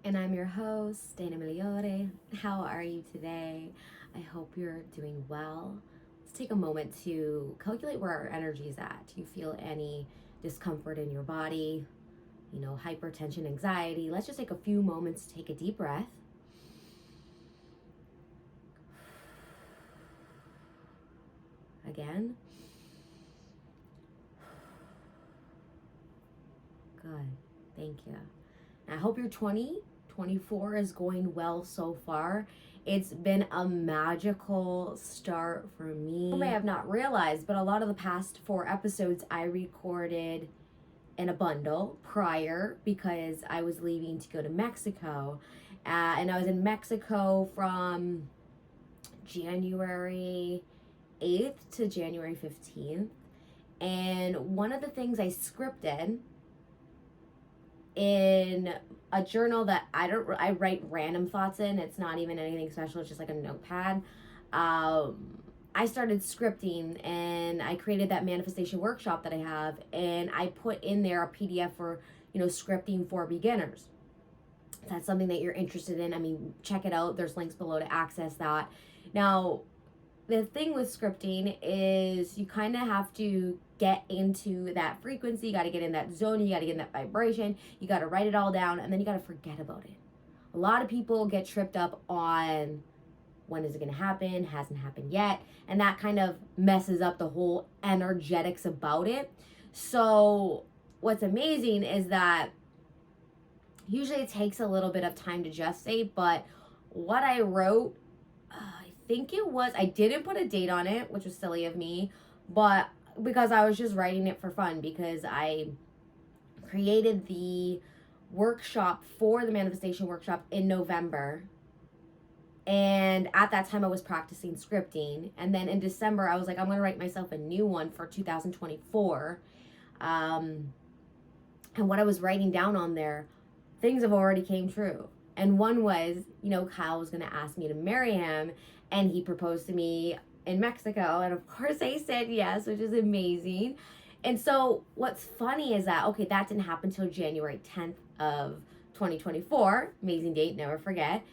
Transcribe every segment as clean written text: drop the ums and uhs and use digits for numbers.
And I'm your host, Dana Migliore. How are you today? I hope you're doing well. Let's take a moment to calculate where our energy is at. Do you feel any discomfort in your body? Hypertension, anxiety. Let's just take a few moments to take a deep breath. Again. Good. Thank you. I hope your 2024 is going well so far. It's been a magical start for me. You may have not realized, but a lot of the past 4 episodes I recorded in a bundle prior because I was leaving to go to Mexico. And I was in Mexico from January 8th to January 15th. And one of the things I scripted in a journal that I write random thoughts in. It's not even anything special. It's just like a notepad. I started scripting and I created that manifestation workshop that I have, and I put in there a PDF for, scripting for beginners. If that's something that you're interested in, check it out. There's links below to access that. Now, the thing with scripting is you kind of have to get into that frequency. You got to get in that zone. You got to get in that vibration. You got to write it all down, and then you got to forget about it. A lot of people get tripped up on when is it going to happen, hasn't happened yet, and that kind of messes up the whole energetics about it. So what's amazing is that usually it takes a little bit of time to gestate, but what I wrote, I didn't put a date on it, which was silly of me, but because I was just writing it for fun, because I created the workshop for the manifestation workshop in November. And at that time I was practicing scripting. And then in December, I was like, I'm going to write myself a new one for 2024. And what I was writing down on there, things have already came true. And one was, Kyle was going to ask me to marry him, and he proposed to me in Mexico. And of course I said yes, which is amazing. And so what's funny is that, okay, that didn't happen until January 10th of 2024. Amazing date, never forget.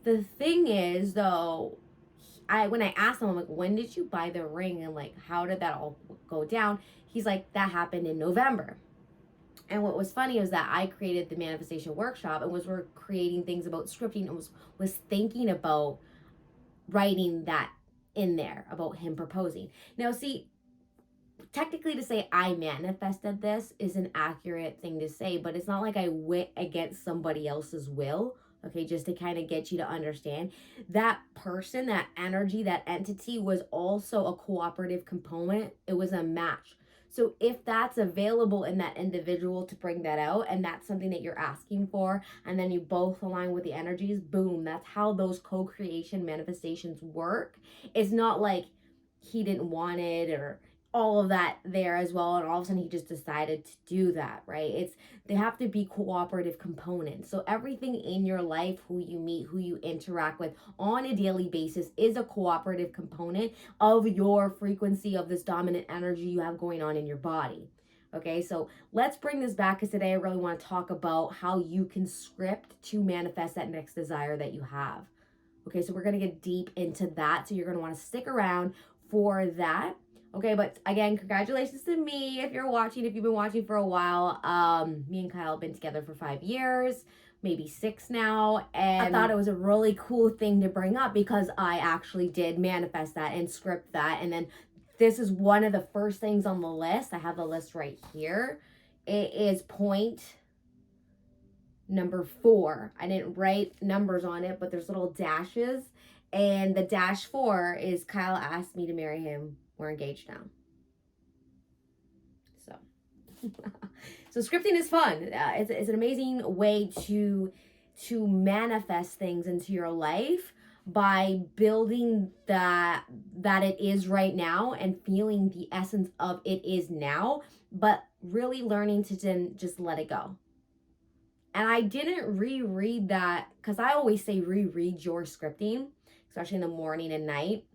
The thing is, though, when I asked him, I'm like, when did you buy the ring? And like, how did that all go down? He's like, that happened in November. And what was funny was that I created the manifestation workshop and we're creating things about scripting and was thinking about writing that in there about him proposing. Now, see, technically to say I manifested this is an accurate thing to say, but it's not like I went against somebody else's will. Okay, just to kind of get you to understand, that person, that energy, that entity was also a cooperative component. It was a match. So if that's available in that individual to bring that out, and that's something that you're asking for, and then you both align with the energies, boom, that's how those co-creation manifestations work. It's not like he didn't want it or all of that there as well, and all of a sudden he just decided to do that, right? They have to be cooperative components. So everything in your life, who you meet, who you interact with on a daily basis, is a cooperative component of your frequency, of this dominant energy you have going on in your body. Okay, so let's bring this back, because today I really want to talk about how you can script to manifest that next desire that you have. Okay, so we're going to get deep into that, so you're going to want to stick around for that. Okay, but again, congratulations to me if you've been watching for a while. Me and Kyle have been together for 5 years, maybe 6 now, and I thought it was a really cool thing to bring up because I actually did manifest that and script that. And then this is one of the first things on the list. I have the list right here. It is point number 4. I didn't write numbers on it, but there's little dashes. And the -4 is Kyle asked me to marry him. We're engaged now. So scripting is fun. It's an amazing way to manifest things into your life by building that it is right now and feeling the essence of it is now, but really learning to then just let it go. And I didn't reread that, because I always say reread your scripting, especially in the morning and night.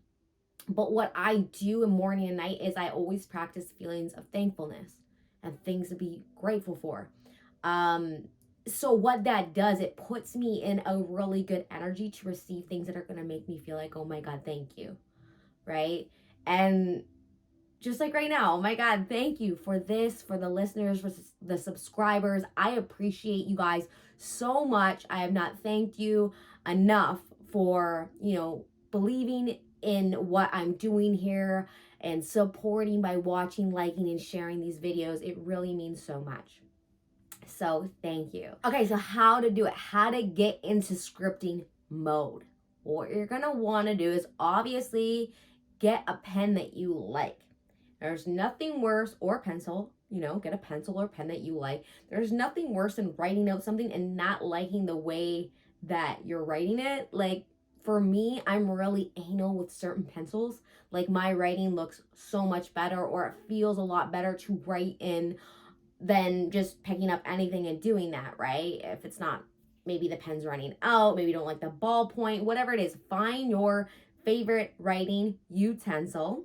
But what I do in morning and night is I always practice feelings of thankfulness and things to be grateful for. So what that does, it puts me in a really good energy to receive things that are going to make me feel like, oh my God, thank you. Right. And just like right now, oh my God, thank you for this, for the listeners, for the subscribers. I appreciate you guys so much. I have not thanked you enough for, believing in what I'm doing here and supporting by watching, liking, and sharing these videos. It really means so much. So thank you. Okay, so how to do it, how to get into scripting mode. What you're gonna wanna do is obviously get a pen that you like. There's nothing worse, or pencil, get a pencil or pen that you like. There's nothing worse than writing out something and not liking the way that you're writing it. Like for me, I'm really anal with certain pencils. Like my writing looks so much better, or it feels a lot better to write in than just picking up anything and doing that, right? If it's not, maybe the pen's running out, maybe you don't like the ballpoint, whatever it is, find your favorite writing utensil.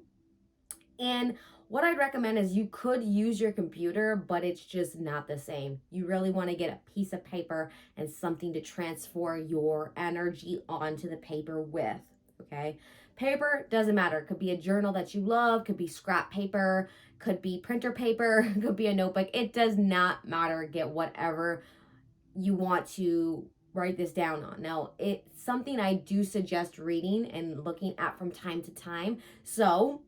And what I'd recommend is you could use your computer, but it's just not the same. You really want to get a piece of paper and something to transfer your energy onto the paper with, okay? Paper doesn't matter. It could be a journal that you love, could be scrap paper, could be printer paper, could be a notebook. It does not matter. Get whatever you want to write this down on. Now, it's something I do suggest reading and looking at from time to time. So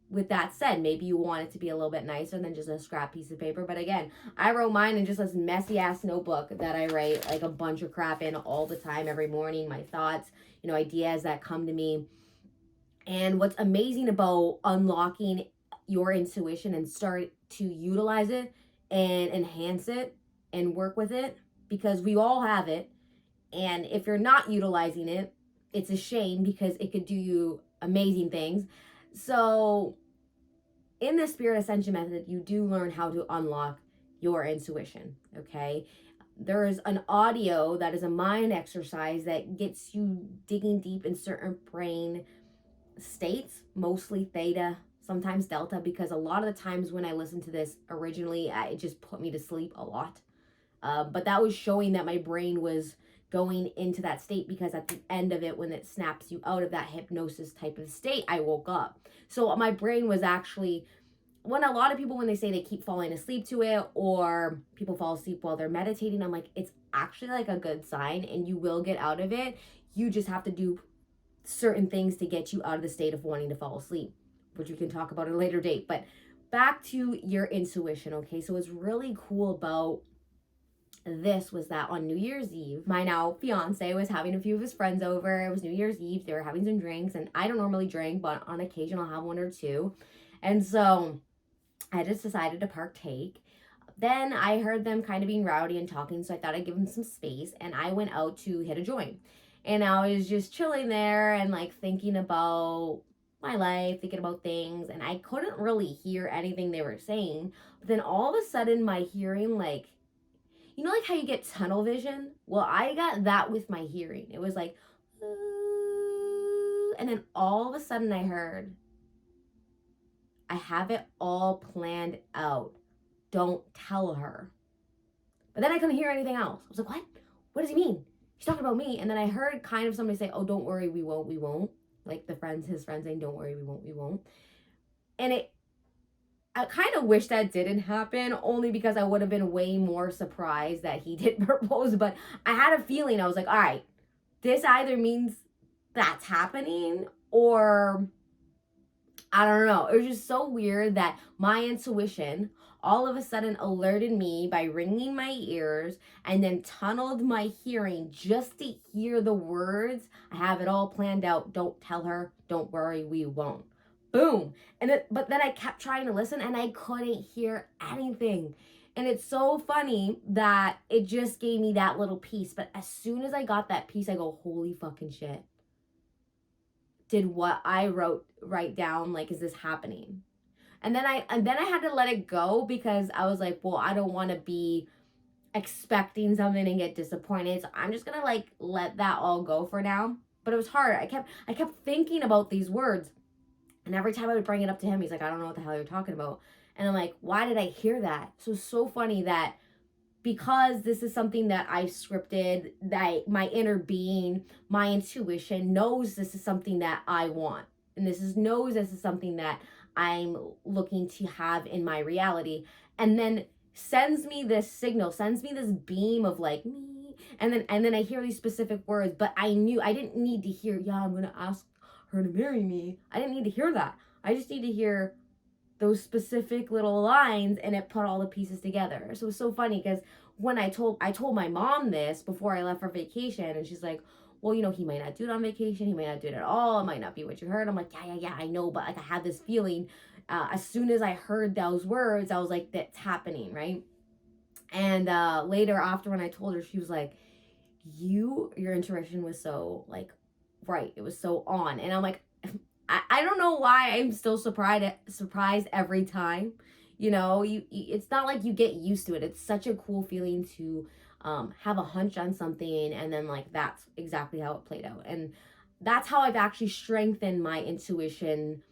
with that said, maybe you want it to be a little bit nicer than just a scrap piece of paper. But again, I wrote mine in just this messy ass notebook that I write like a bunch of crap in all the time, every morning, my thoughts, ideas that come to me. And what's amazing about unlocking your intuition and start to utilize it and enhance it and work with it, because we all have it. And if you're not utilizing it, it's a shame, because it could do you amazing things. So in the Spirit Ascension method, you do learn how to unlock your intuition, okay? There is an audio that is a mind exercise that gets you digging deep in certain brain states, mostly theta, sometimes delta, because a lot of the times when I listened to this originally, it just put me to sleep a lot. But that was showing that my brain was going into that state, because at the end of it, when it snaps you out of that hypnosis type of state, I woke up. So my brain was actually, when a lot of people, when they say they keep falling asleep to it, or people fall asleep while they're meditating, I'm like, it's actually like a good sign, and you will get out of it. You just have to do certain things to get you out of the state of wanting to fall asleep, which we can talk about at a later date. But back to your intuition, okay? So what's really cool about this was that on New Year's Eve, my now fiance was having a few of his friends over. It was New Year's Eve. They were having some drinks, and I don't normally drink, but on occasion I'll have one or two. And so I just decided to partake. Then I heard them kind of being rowdy and talking, so I thought I'd give them some space, and I went out to hit a joint. And I was just chilling there and like thinking about my life, thinking about things, and I couldn't really hear anything they were saying. But then all of a sudden, my hearing, like, like how you get tunnel vision? Well, I got that with my hearing. It was like, and then all of a sudden I heard, I have it all planned out. Don't tell her. But then I couldn't hear anything else. I was like, what? What does he mean? He's talking about me. And then I heard kind of somebody say, oh, don't worry, we won't. Like his friends saying, don't worry, we won't. And I kind of wish that didn't happen, only because I would have been way more surprised that he did propose. But I had a feeling, I was like, all right, this either means that's happening, or I don't know. It was just so weird that my intuition all of a sudden alerted me by ringing my ears and then tunneled my hearing just to hear the words, I have it all planned out. Don't tell her. Don't worry, we won't. Boom. But then I kept trying to listen and I couldn't hear anything. And it's so funny that it just gave me that little piece. But as soon as I got that piece, I go, holy fucking shit. Did what I write down, like, is this happening? And then I had to let it go, because I was like, well, I don't want to be expecting something and get disappointed. So I'm just gonna like let that all go for now. But it was hard. I kept thinking about these words. And every time I would bring it up to him, he's like, I don't know what the hell you're talking about. And I'm like, why did I hear that? So funny that because this is something that I've scripted, that my inner being, my intuition knows this is something that I want. And knows this is something that I'm looking to have in my reality. And then sends me this signal, sends me this beam of like me. And then I hear these specific words, but I didn't need to hear, yeah, I'm gonna ask her to marry me. I didn't need to hear that. I just need to hear those specific little lines, and it put all the pieces together. So it was so funny because when I told my mom this before I left for vacation, and she's like, well, he might not do it on vacation, he might not do it at all, it might not be what you heard. I'm like, yeah, I know, but like I had this feeling. As soon as I heard those words, I was like, that's happening, right? And later, after, when I told her, she was like, your intuition was so like right, it was so on. And I'm like, I don't know why I'm still surprised every time. It's not like you get used to it. It's such a cool feeling to have a hunch on something, and then like that's exactly how it played out. And that's how I've actually strengthened my intuition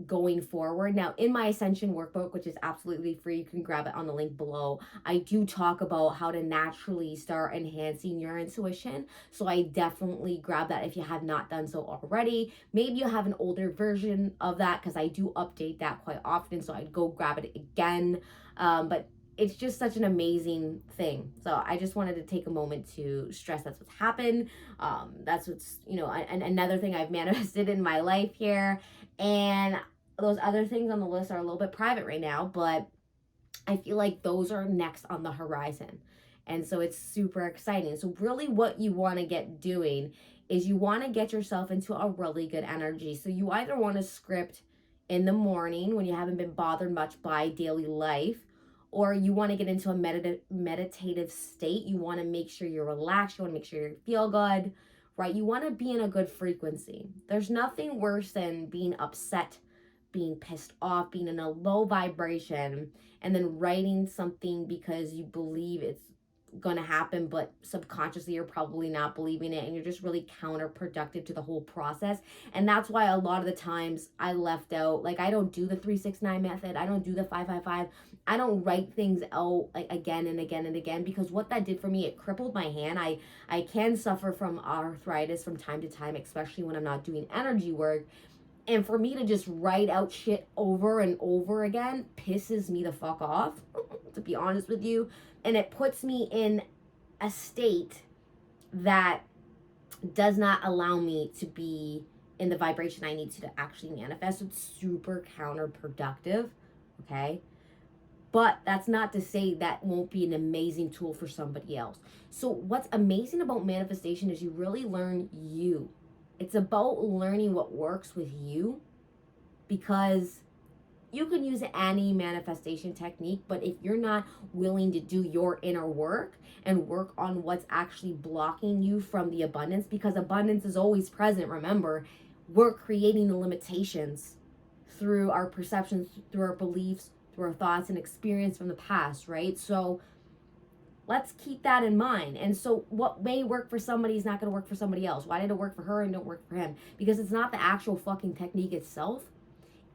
going forward. Now, in my Ascension workbook, which is absolutely free, you can grab it on the link below, I do talk about how to naturally start enhancing your intuition. So I definitely grab that if you have not done so already. Maybe you have an older version of that, because I do update that quite often, so I'd go grab it again. But it's just such an amazing thing. So I just wanted to take a moment to stress that's what's happened. That's what's, and another thing I've manifested in my life here. And those other things on the list are a little bit private right now, but I feel like those are next on the horizon. And so it's super exciting. So really what you want to get doing is you want to get yourself into a really good energy. So you either want to script in the morning when you haven't been bothered much by daily life, or you want to get into a meditative state. You want to make sure you're relaxed. You want to make sure you feel good, right? You want to be in a good frequency. There's nothing worse than being upset, being pissed off, being in a low vibration, and then writing something because you believe it's going to happen, but subconsciously you're probably not believing it, and you're just really counterproductive to the whole process. And that's why a lot of the times I left out, like I don't do the 369 method, I don't do the 555, I don't write things out like again and again and again, because what that did for me, it crippled my hand. I can suffer from arthritis from time to time, especially when I'm not doing energy work. And for me to just write out shit over and over again pisses me the fuck off, to be honest with you. And it puts me in a state that does not allow me to be in the vibration I need to actually manifest. It's super counterproductive, okay? But that's not to say that won't be an amazing tool for somebody else. So what's amazing about manifestation is you really learn you. It's about learning what works with you, because you can use any manifestation technique, but if you're not willing to do your inner work and work on what's actually blocking you from the abundance, because abundance is always present, remember, we're creating the limitations through our perceptions, through our beliefs, through our thoughts and experience from the past, right? So let's keep that in mind. And so what may work for somebody is not going to work for somebody else. Why did it work for her and don't work for him? Because it's not the actual fucking technique itself.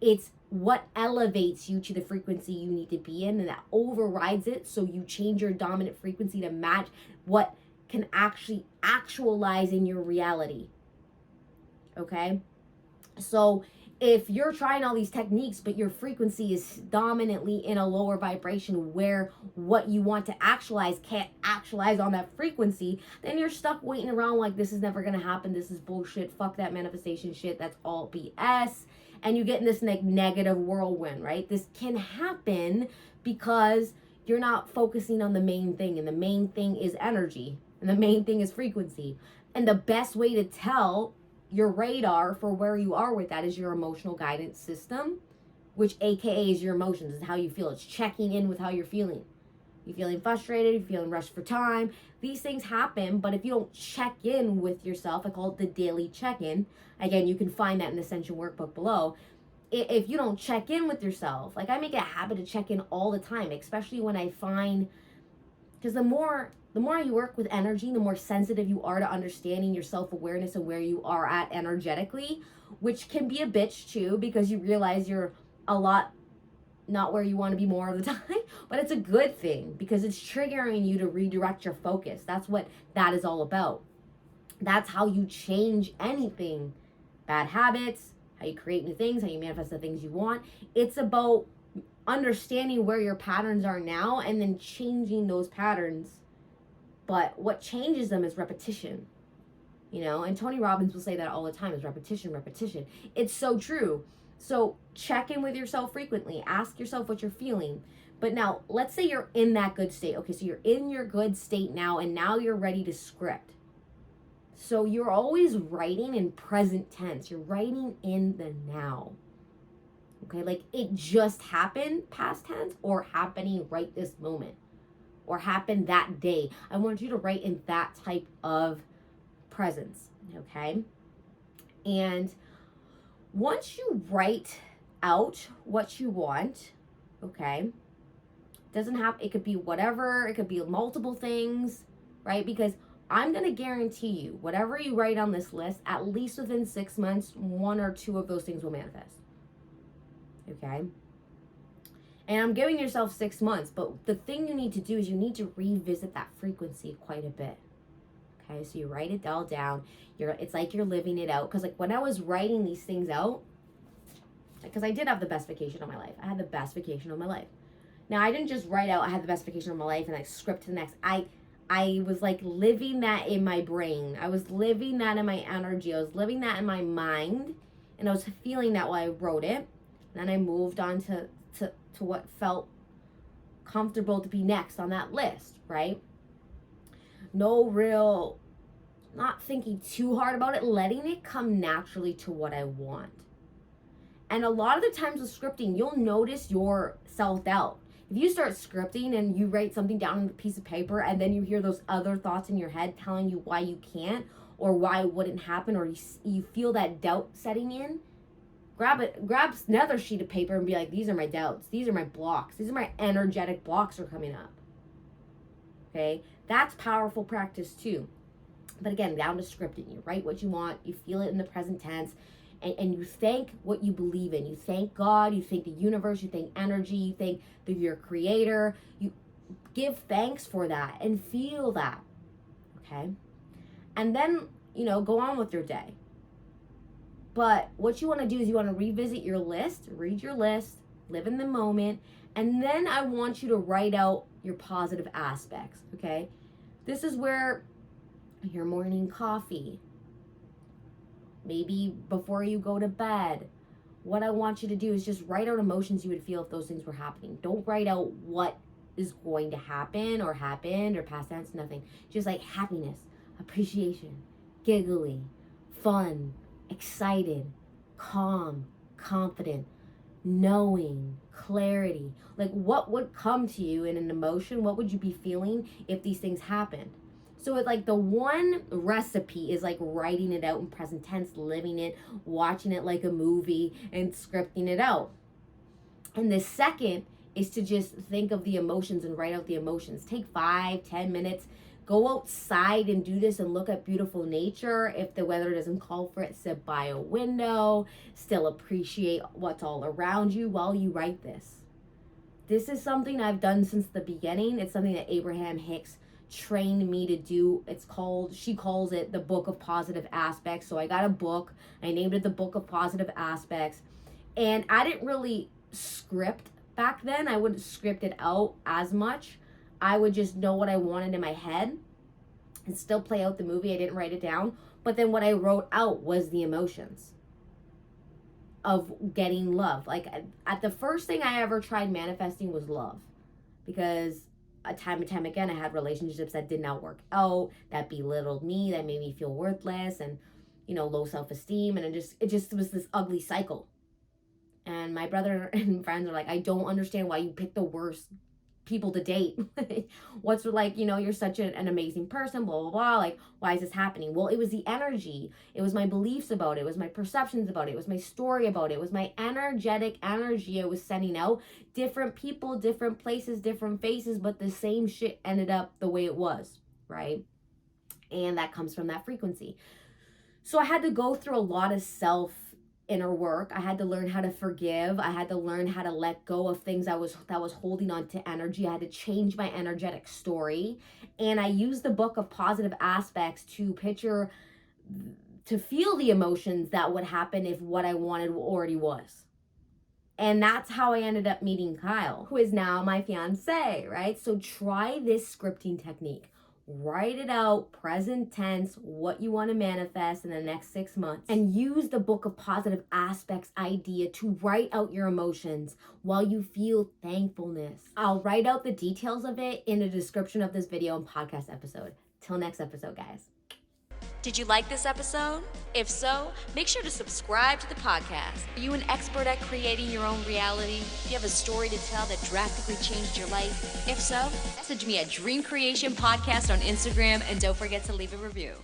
It's what elevates you to the frequency you need to be in, and that overrides it, so you change your dominant frequency to match what can actually actualize in your reality. Okay? So if you're trying all these techniques, but your frequency is dominantly in a lower vibration where what you want to actualize can't actualize on that frequency, then you're stuck waiting around like, this is never going to happen. This is bullshit. Fuck that manifestation shit. That's all BS. And you get in this negative whirlwind, right? This can happen because you're not focusing on the main thing. And the main thing is energy. And the main thing is frequency. And the best way to tell your radar for where you are with that is your emotional guidance system, which AKA is your emotions, is how you feel. It's checking in with how you're feeling. You're feeling frustrated, you're feeling rushed for time. These things happen, but if you don't check in with yourself, I call it the daily check-in. Again, you can find that in the Ascension workbook below. If you don't check in with yourself, like I make it a habit to check in all the time, especially when I find, because the more you work with energy, the more sensitive you are to understanding your self-awareness and where you are at energetically, which can be a bitch too, because you realize you're a lot not where you want to be more of the time, but it's a good thing because it's triggering you to redirect your focus. That's what that is all about. That's how you change anything. Bad habits, how you create new things, how you manifest the things you want. It's about understanding where your patterns are now and then changing those patterns. But what changes them is repetition. And Tony Robbins will say that all the time, is repetition, repetition. It's so true. So check in with yourself frequently. Ask yourself what you're feeling. But now, let's say you're in that good state. Okay, so you're in your good state now, and now you're ready to script. So you're always writing in present tense. You're writing in the now. Okay, like it just happened, past tense, or happening right this moment, or happened that day. I want you to write in that type of presence, okay? And once you write out what you want, okay, it could be whatever, it could be multiple things, right? Because I'm going to guarantee you, whatever you write on this list, at least within 6 months, 1 or 2 of those things will manifest. Okay? And I'm giving yourself 6 months, but the thing you need to do is you need to revisit that frequency quite a bit. Okay? So you write it all down. It's like you're living it out. Because like when I was writing these things out, because I did have the best vacation of my life. I had the best vacation of my life. Now, I didn't just write out I had the best vacation of my life and I script to the next. I was like living that in my brain. I was living that in my energy. I was living that in my mind. And I was feeling that while I wrote it. Then I moved on to what felt comfortable to be next on that list, right? Not thinking too hard about it, letting it come naturally to what I want. And a lot of the times with scripting, you'll notice your self-doubt. If you start scripting and you write something down on a piece of paper and then you hear those other thoughts in your head telling you why you can't or why it wouldn't happen, or you feel that doubt setting in, grab another sheet of paper and be like, these are my doubts. These are my blocks. These are my energetic blocks are coming up. Okay? That's powerful practice too. But again, down to scripting. You write what you want. You feel it in the present tense. And you thank what you believe in. You thank God. You thank the universe. You thank energy. You thank your creator. You give thanks for that and feel that. Okay? And then, go on with your day. But what you want to do is you want to revisit your list, read your list, live in the moment, and then I want you to write out your positive aspects, okay? This is where your morning coffee, maybe before you go to bed, what I want you to do is just write out emotions you would feel if those things were happening. Don't write out what is going to happen or happened or past tense, nothing. Just like happiness, appreciation, giggly, fun, excited, calm, confident, knowing, clarity. Like what would come to you in an emotion? What would you be feeling if these things happened? So it's like the one recipe is like writing it out in present tense, living it, watching it like a movie, and scripting it out. And the second is to just think of the emotions and write out the emotions. Take 5-10 minutes. Go outside and do this and look at beautiful nature. If the weather doesn't call for it, sit by a window. Still appreciate what's all around you while you write this. This is something I've done since the beginning. It's something that Abraham Hicks trained me to do. She calls it the Book of Positive Aspects. So I got a book. I named it the Book of Positive Aspects. And I didn't really script back then. I wouldn't script it out as much. I would just know what I wanted in my head and still play out the movie. I didn't write it down. But then what I wrote out was the emotions of getting love. Like at the first thing I ever tried manifesting was love. Because time and time again, I had relationships that did not work out, that belittled me, that made me feel worthless and, low self-esteem. And it just was this ugly cycle. And my brother and friends are like, I don't understand why you picked the worst people to date. What's like, you're such an amazing person, blah, blah, blah. Like, why is this happening? Well, it was the energy. It was my beliefs about it. It was my perceptions about it. It was my story about it. It was my energetic energy I was sending out. Different people, different places, different faces, but the same shit ended up the way it was, right? And that comes from that frequency. So I had to go through a lot of self inner work. I had to learn how to forgive. I had to learn how to let go of things that was holding on to energy. I had to change my energetic story. And I used the book of positive aspects to feel the emotions that would happen if what I wanted already was. And that's how I ended up meeting Kyle, who is now my fiance, right? So try this scripting technique. Write it out, present tense, what you want to manifest in the next 6 months, and use the book of positive aspects idea to write out your emotions while you feel thankfulness. I'll write out the details of it in the description of this video and podcast episode. Till next episode, guys. Did you like this episode? If so, make sure to subscribe to the podcast. Are you an expert at creating your own reality? Do you have a story to tell that drastically changed your life? If so, message me at Dream Creation Podcast on Instagram, and don't forget to leave a review.